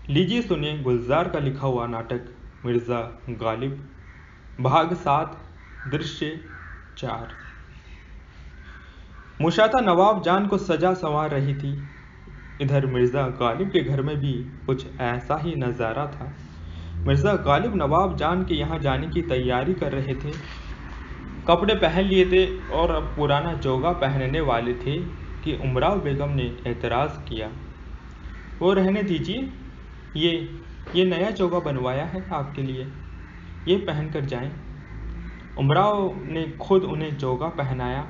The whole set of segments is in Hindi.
लीजिए सुनिए गुलजार का लिखा हुआ नाटक मिर्ज़ा गालिब, भाग 7, दृश्य 4। मुशाता नवाब जान को सजा संवार रही थी। इधर मिर्ज़ा गालिब के घर में भी कुछ ऐसा ही नज़ारा था। मिर्ज़ा गालिब नवाब जान के यहाँ जाने की तैयारी कर रहे थे। कपड़े पहन लिए थे और अब पुराना जोगा पहनने वाले थे कि उमराव बेगम ने एतराज़ किया। वो रहने दीजिए, ये नया चोगा बनवाया है आपके लिए, ये पहनकर जाएं। उमराव ने खुद उन्हें चोगा पहनाया।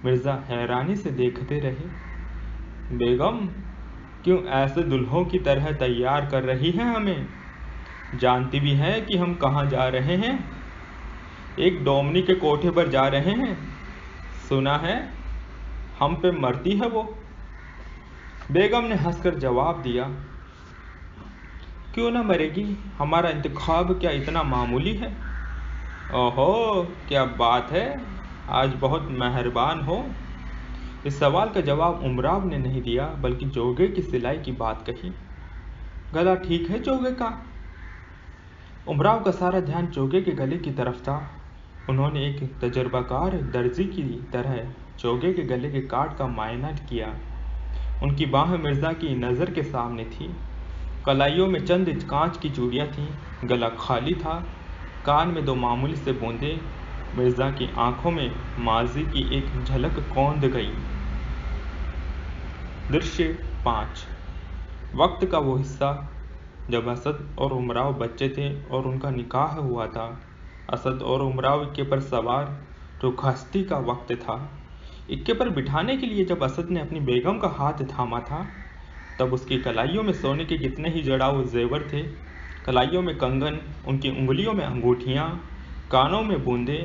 मिर्ज़ा हैरानी से देखते रहे। बेगम क्यों ऐसे दुल्हों की तरह तैयार कर रही हैं हमें? जानती भी है कि हम कहाँ जा रहे हैं? एक डोमनी के कोठे पर जा रहे हैं। सुना है हम पे मरती है वो। बेगम ने हंसकर जवाब दिया, क्यों ना मरेगी, हमारा इंतखाब क्या इतना मामूली है? ओहो क्या बात है, आज बहुत मेहरबान हो। इस सवाल का जवाब उमराव ने नहीं दिया बल्कि जोगे की सिलाई की बात कही। गला ठीक है जोगे का? उमराव का सारा ध्यान जोगे के गले की तरफ था। उन्होंने एक तजर्बाकार दर्जी की तरह जोगे के गले के काट का मायना किया। उनकी बाह मिर्ज़ा की नज़र के सामने थी। कलाइयों में चंद कांच की चूड़ियाँ थीं। गला खाली था। कान में दो मामूली से बूंदे। मिर्ज़ा की आंखों में माजी की एक झलक कौंध गई। दृश्य 5। वक्त का वो हिस्सा जब असद और उमराव बच्चे थे और उनका निकाह हुआ था। असद और उमराव इक्के पर सवार रुखस्ती का वक्त था। इक्के पर बिठाने के लिए जब असद ने अपनी बेगम का हाथ थामा था तब उसकी कलाइयों में सोने के कितने ही जड़ाऊ जेवर थे। कलाइयों में कंगन, उनकी उंगलियों में अंगूठियाँ, कानों में बूंदे,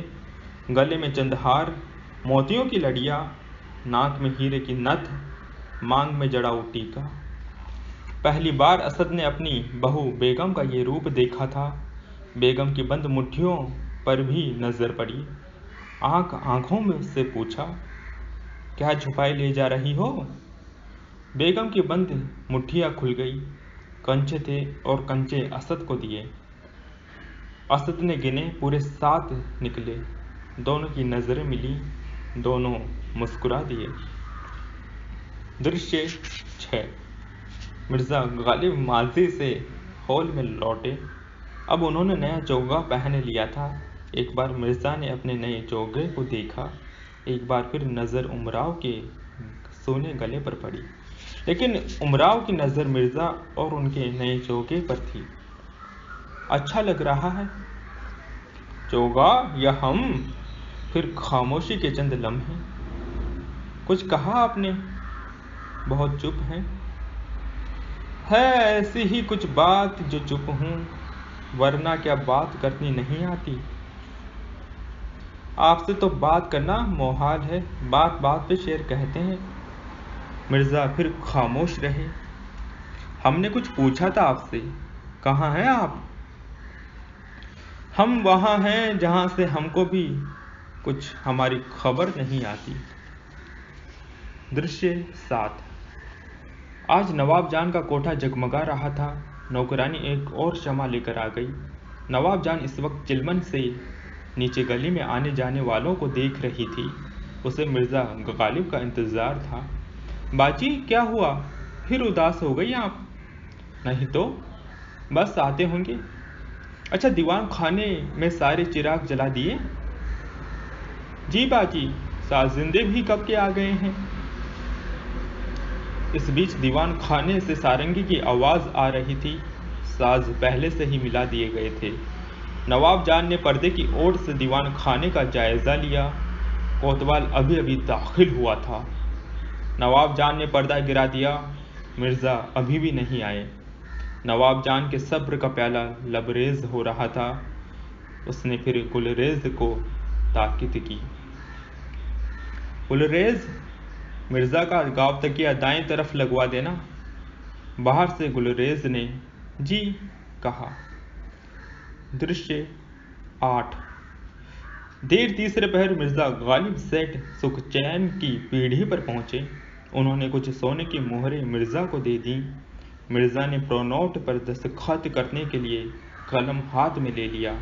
गले में चंदहार, मोतियों की लड़ियाँ, नाक में हीरे की नथ, मांग में जड़ाऊ टीका। पहली बार असद ने अपनी बहू बेगम का ये रूप देखा था। बेगम की बंद मुट्ठियों पर भी नजर पड़ी। आंख आंखों में से पूछा, क्या छुपाए ले जा रही हो? बेगम की बंद मुट्ठियाँ खुल गई। कंचे थे और कंचे असद को दिए। असद ने गिने, पूरे 7 निकले। दोनों की नजरें मिली, दोनों मुस्कुरा दिए। दृश्य 6। मिर्ज़ा गालिब माजी से हॉल में लौटे। अब उन्होंने नया चोगा पहन लिया था। एक बार मिर्ज़ा ने अपने नए चोगे को देखा, एक बार फिर नज़र उमराव के सोने गले पर पड़ी। लेकिन उमराव की नज़र मिर्ज़ा और उनके नए चोगे पर थी। अच्छा लग रहा है चोगा या हम? फिर खामोशी के चंद लम्हे। कुछ कहा आपने? बहुत चुप है ऐसी ही कुछ बात जो चुप हूँ, वरना क्या बात करनी नहीं आती? आपसे तो बात करना मोहाल है, बात बात पे शेर कहते हैं। मिर्ज़ा फिर खामोश रहे। हमने कुछ पूछा था आपसे, कहाँ हैं आप? हम वहाँ हैं जहाँ से हमको भी कुछ हमारी खबर नहीं आती। दृश्य 7। आज नवाब जान का कोठा जगमगा रहा था। नौकरानी एक और शमा लेकर आ गई। नवाब जान इस वक्त चिलमन से नीचे गली में आने जाने वालों को देख रही थी। उसे मिर्ज़ा गालिब का इंतज़ार था। बाजी क्या हुआ, फिर उदास हो गई आप? नहीं तो बस आते होंगे। अच्छा, दीवान खाने में सारे चिराग जला दिए? जी बाजी, साजिंदे भी कब के आ गए हैं। इस बीच दीवान खाने से सारंगी की आवाज़ आ रही थी। साज पहले से ही मिला दिए गए थे। नवाब जान ने पर्दे की ओर से दीवान खाने का जायज़ा लिया। कोतवाल अभी अभी दाखिल हुआ था। नवाब जान ने पर्दा गिरा दिया। मिर्ज़ा अभी भी नहीं आए। नवाब जान के सब्र का प्याला लबरेज हो रहा था। उसने फिर गुलरेज को ताकीद की। गुलरेज, मिर्ज़ा का गाँव तकिया दाएं तरफ लगवा देना। बाहर से गुलरेज ने जी कहा। दृश्य 8। देर तीसरे पहर मिर्ज़ा गालिब सेठ सुखचैन की पीढ़ी पर पहुँचे। उन्होंने कुछ सोने की मोहरें मिर्ज़ा को दे दी। मिर्जा ने प्रोनोट पर दस्तखत करने के लिए कलम हाथ में ले लिया।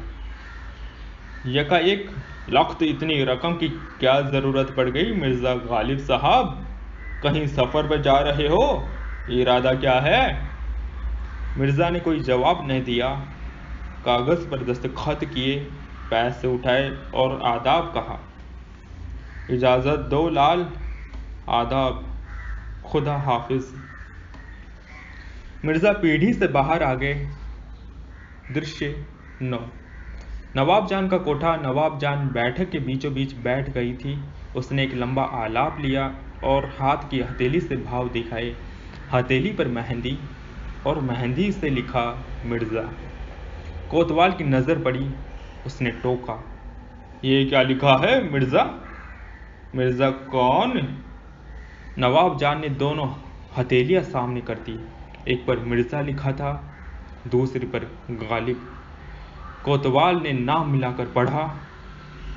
यकाएक लख्त इतनी रकम की क्या जरूरत पड़ गई मिर्जा गालिब साहब? कहीं सफर पर जा रहे हो? इरादा क्या है? मिर्जा ने कोई जवाब नहीं दिया। कागज पर दस्तखत किए, पैसे उठाए और आदाब कहा। इजाजत दो लाल, आदाब, खुदा हाफिज। मिर्जा पीढ़ी से बाहर आ गए। दृश्य 9। नवाब जान का कोठा। नवाब जान बैठक के बीचों बीच बैठ गई थी। उसने एक लंबा आलाप लिया और हाथ की हथेली से भाव दिखाए। हथेली पर मेहंदी और मेहंदी से लिखा मिर्जा। कोतवाल की नजर पड़ी। उसने टोका, ये क्या लिखा है मिर्जा? मिर्जा कौन? नवाब जान ने दोनों हथेलियां सामने कर दी। एक पर मिर्जा लिखा था, दूसरी पर गालिब। कोतवाल ने नाम मिलाकर पढ़ा,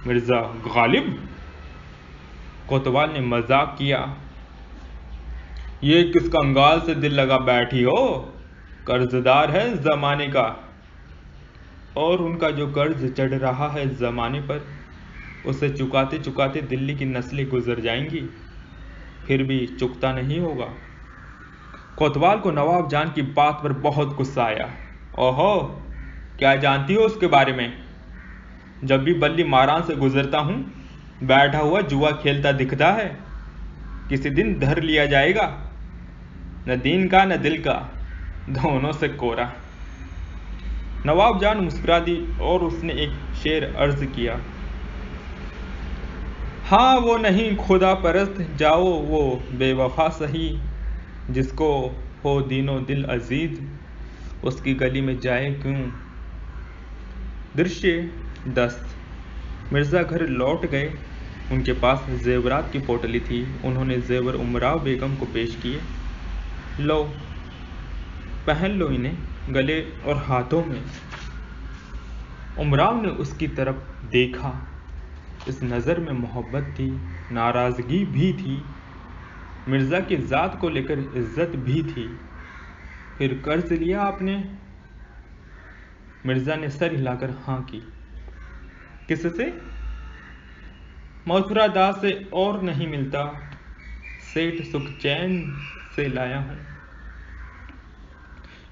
मिर्जा गालिब। कोतवाल ने मजाक किया, ये किस कंगाल से दिल लगा बैठी हो? कर्जदार है जमाने का, और उनका जो कर्ज चढ़ रहा है जमाने पर, उसे चुकाते चुकाते दिल्ली की नस्लें गुजर जाएंगी, फिर भी चुकता नहीं होगा। कोतवाल को नवाब जान की बात पर बहुत गुस्सा आया। ओहो, क्या जानती हो उसके बारे में? जब भी बल्ली मारान से गुजरता हूं, बैठा हुआ जुआ खेलता दिखता है। किसी दिन धर लिया जाएगा। न दीन का न दिल का, दोनों से कोरा। नवाब जान मुस्कुरा दी और उसने एक शेर अर्ज किया, हाँ वो नहीं खुदा परस्त, जाओ वो बेवफा सही, जिसको हो दीनो दिल अजीज, उसकी गली में जाए क्यों। दृश्य 10। मिर्जा घर लौट गए। उनके पास जेवरात की पोटली थी। उन्होंने जेवर उमराव बेगम को पेश किए। लो, पहन लो इन्हें गले और हाथों में। उमराव ने उसकी तरफ देखा। इस नज़र में मोहब्बत थी, नाराजगी भी थी, मिर्जा की जात को लेकर इज्जत भी थी। फिर कर्ज लिया आपने? मिर्जा ने सर हिलाकर हाँ की। किससे? मथुरा दास से, और नहीं मिलता। सेठ सुखचैन से लाया हूं।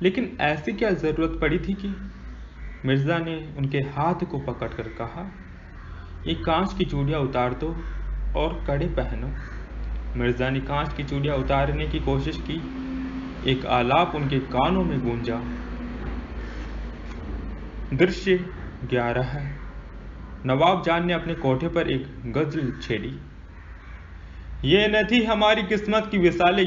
लेकिन ऐसी क्या जरूरत पड़ी थी कि? मिर्जा ने उनके हाथ को पकड़कर कहा, ये कांच की चूड़ियां उतार दो और कड़े पहनो। मिर्जा ने कांच की चूड़ियां उतारने की कोशिश की। एक आलाप उनके कानों में गूंजा। दृश्य 11। नवाब जान ने अपने कोठे पर एक गजल छेड़ी। ये न थी हमारी किस्मत की विसाले